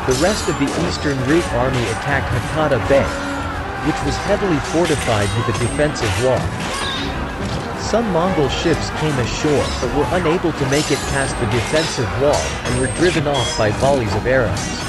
Speaker 1: the rest of the Eastern Route Army attacked Hakata Bay, which was heavily fortified with a defensive wall. Some Mongol ships came ashore but were unable to make it past the defensive wall and were driven off by volleys of arrows.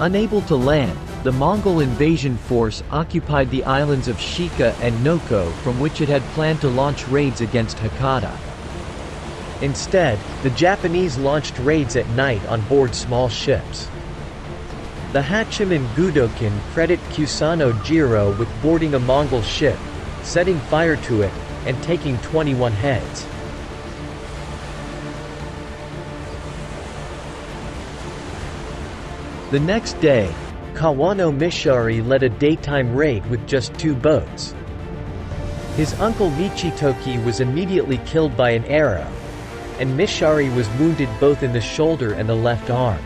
Speaker 1: Unable to land, the Mongol invasion force occupied the islands of Shika and Noko, from which it had planned to launch raids against Hakata. Instead, the Japanese launched raids at night on board small ships. The Hachiman Gudokin credit Kusano Jiro with boarding a Mongol ship, setting fire to it, and taking 21 heads. The next day, Kawano Mishari led a daytime raid with just 2 boats. His uncle Michitoki was immediately killed by an arrow, and Mishari was wounded both in the shoulder and the left arm.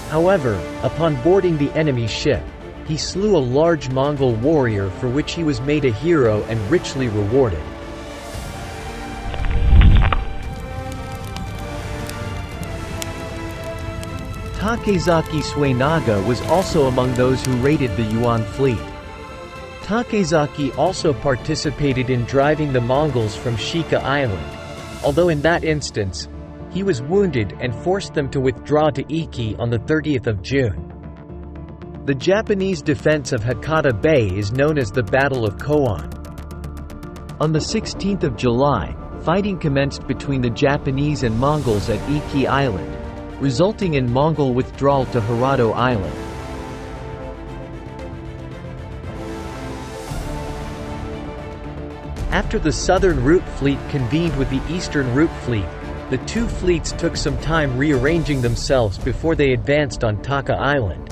Speaker 1: However, upon boarding the enemy ship, he slew a large Mongol warrior for which he was made a hero and richly rewarded. Takezaki Suenaga was also among those who raided the Yuan fleet. Takezaki also participated in driving the Mongols from Shika Island, although in that instance, he was wounded and forced them to withdraw to Iki on the 30th of June. The Japanese defense of Hakata Bay is known as the Battle of Koan. On the 16th of July, fighting commenced between the Japanese and Mongols at Iki Island, resulting in Mongol withdrawal to Hirado Island. After the Southern Route Fleet convened with the Eastern Route Fleet, the 2 fleets took some time rearranging themselves before they advanced on Taka Island.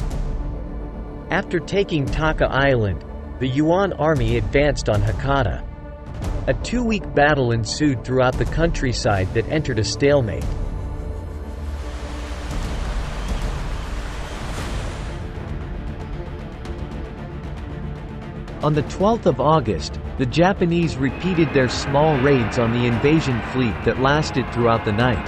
Speaker 1: After taking Taka Island, the Yuan army advanced on Hakata. A 2-week battle ensued throughout the countryside that entered a stalemate. On the 12th of August, the Japanese repeated their small raids on the invasion fleet that lasted throughout the night.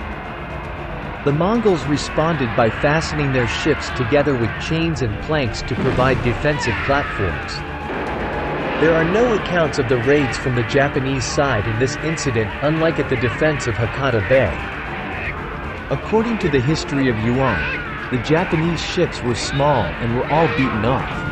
Speaker 1: The Mongols responded by fastening their ships together with chains and planks to provide defensive platforms. There are no accounts of the raids from the Japanese side in this incident, unlike at the defense of Hakata Bay. According to the history of Yuan, the Japanese ships were small and were all beaten off.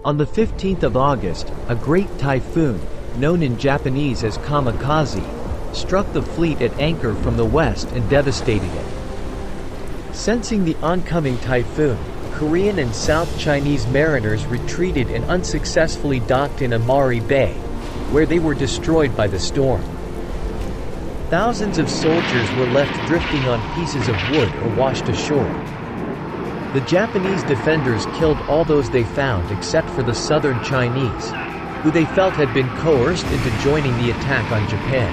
Speaker 1: On the 15th of August, a great typhoon, known in Japanese as kamikaze, struck the fleet at anchor from the west and devastated it. Sensing the oncoming typhoon, Korean and South Chinese mariners retreated and unsuccessfully docked in Amari Bay, where they were destroyed by the storm. Thousands of soldiers were left drifting on pieces of wood or washed ashore. The Japanese defenders killed all those they found except for the southern Chinese, who they felt had been coerced into joining the attack on Japan.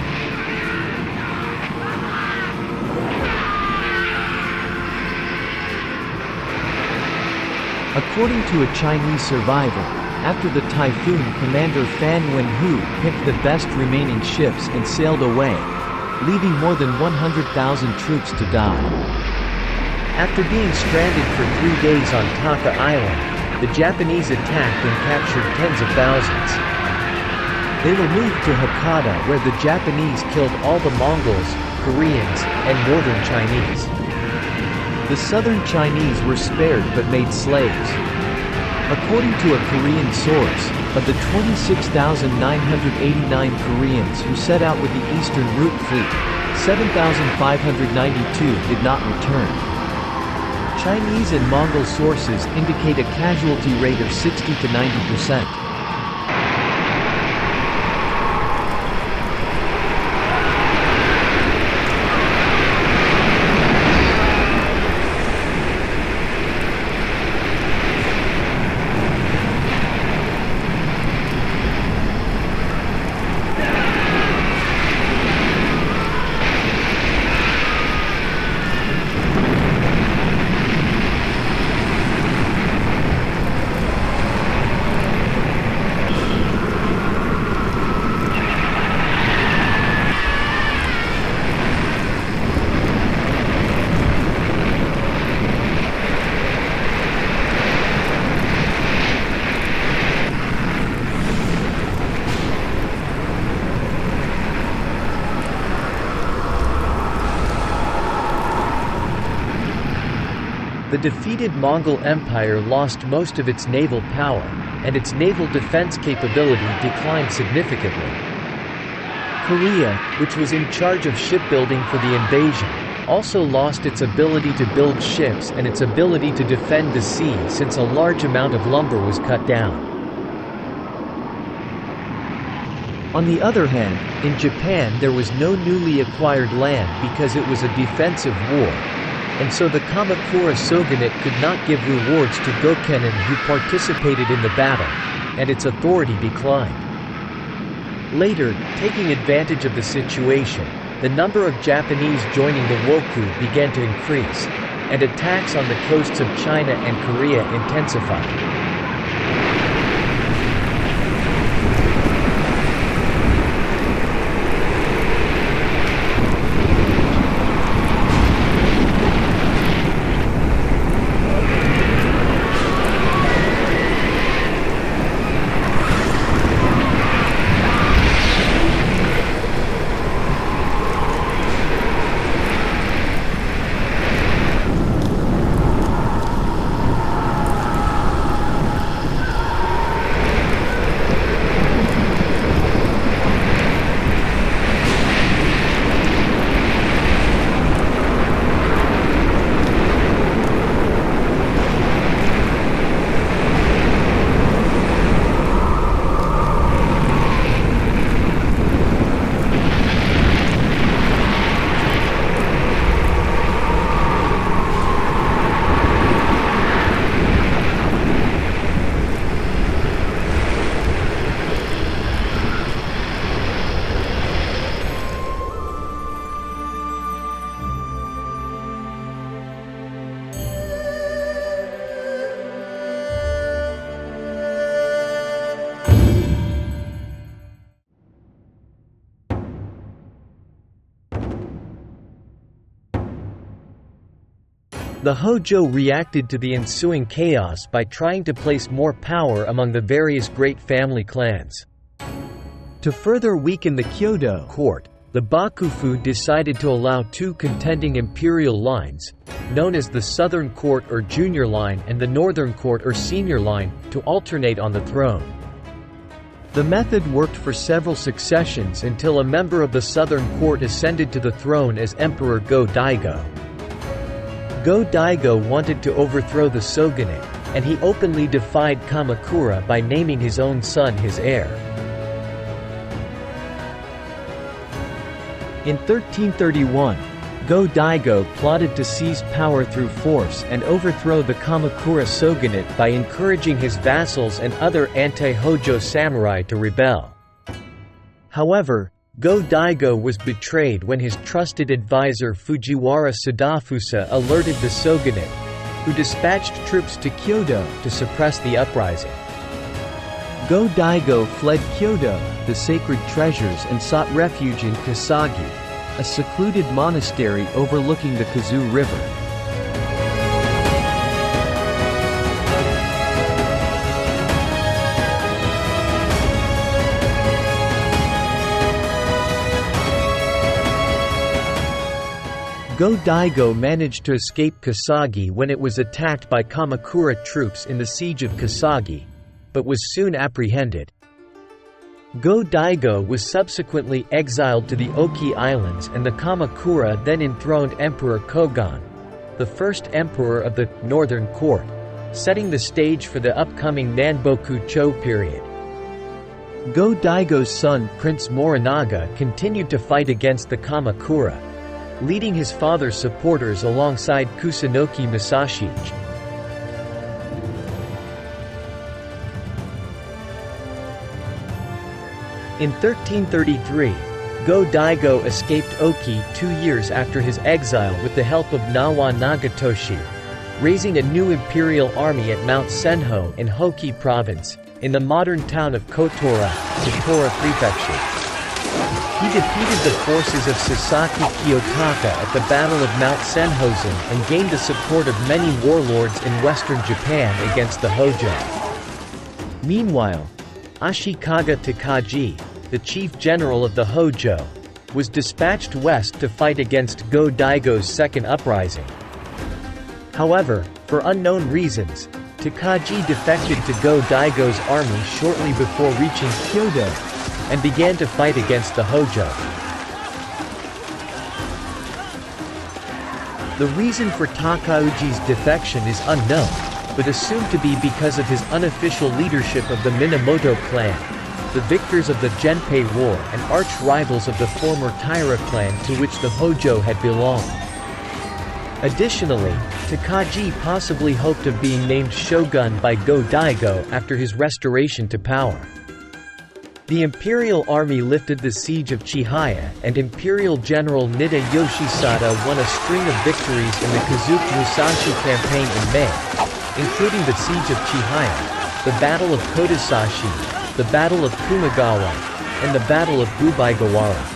Speaker 1: According to a Chinese survivor, after the typhoon, Commander Fan Wenhu picked the best remaining ships and sailed away, leaving more than 100,000 troops to die. After being stranded for 3 days on Taka Island, the Japanese attacked and captured tens of thousands. They were moved to Hakata, where the Japanese killed all the Mongols, Koreans, and northern Chinese. The southern Chinese were spared but made slaves. According to a Korean source, of the 26,989 Koreans who set out with the Eastern Route Fleet, 7,592 did not return. Chinese and Mongol sources indicate a casualty rate of 60 to 90%. The defeated Mongol Empire lost most of its naval power, and its naval defense capability declined significantly. Korea, which was in charge of shipbuilding for the invasion, also lost its ability to build ships and its ability to defend the sea since a large amount of lumber was cut down. On the other hand, in Japan there was no newly acquired land because it was a defensive war, and so the Kamakura Shogunate could not give rewards to Gokenen who participated in the battle, and its authority declined. Later, taking advantage of the situation, the number of Japanese joining the Wokou began to increase, and attacks on the coasts of China and Korea intensified. The Hōjō reacted to the ensuing chaos by trying to place more power among the various great family clans. To further weaken the Kyoto court, the Bakufu decided to allow two contending imperial lines, known as the Southern Court or Junior Line and the Northern Court or Senior Line, to alternate on the throne. The method worked for several successions until a member of the Southern Court ascended to the throne as Emperor Go-Daigo. Go-Daigo wanted to overthrow the shogunate, and he openly defied Kamakura by naming his own son his heir. In 1331, Go-Daigo plotted to seize power through force and overthrow the Kamakura Shogunate by encouraging his vassals and other anti-Hōjō samurai to rebel. However, Go-Daigo was betrayed when his trusted advisor Fujiwara Sadafusa alerted the shogunate, who dispatched troops to Kyoto to suppress the uprising. Go-Daigo fled Kyoto, the sacred treasures, and sought refuge in Kasagi, a secluded monastery overlooking the Kazu River. Go-Daigo managed to escape Kasagi when it was attacked by Kamakura troops in the siege of Kasagi, but was soon apprehended. Go-Daigo was subsequently exiled to the Oki Islands, and the Kamakura then enthroned Emperor Kogon, the first emperor of the Northern Court, setting the stage for the upcoming Nanboku-cho period. Go-Daigo's son Prince Morinaga continued to fight against the Kamakura, leading his father's supporters alongside Kusunoki Musashi. In 1333, Go-Daigo escaped Oki 2 years after his exile with the help of Nawa Nagatoshi, raising a new imperial army at Mount Senho in Hoki Province, in the modern town of Kotora, Sapporo Prefecture. He defeated the forces of Sasaki Kiyotaka at the Battle of Mount Senhosen and gained the support of many warlords in western Japan against the Hōjō. Meanwhile, Ashikaga Takaji, the chief general of the Hōjō, was dispatched west to fight against Go-Daigo's second uprising. However, for unknown reasons, Takaji defected to Go-Daigo's army shortly before reaching Kyoto, and began to fight against the Hōjō. The reason for Takauji's defection is unknown, but assumed to be because of his unofficial leadership of the Minamoto clan, the victors of the Genpei War and arch-rivals of the former Taira clan to which the Hōjō had belonged. Additionally, Takaji possibly hoped of being named shogun by Go-Daigo after his restoration to power. The imperial army lifted the siege of Chihaya, and Imperial General Nida Yoshisada won a string of victories in the Kazuki Musashi campaign in May, including the siege of Chihaya, the Battle of Kodasashi, the Battle of Kumagawa, and the Battle of Gubaigawara.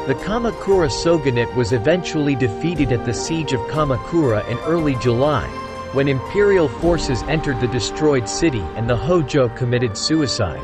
Speaker 1: The Kamakura Shogunate was eventually defeated at the siege of Kamakura in early July, when imperial forces entered the destroyed city and the Hōjō committed suicide.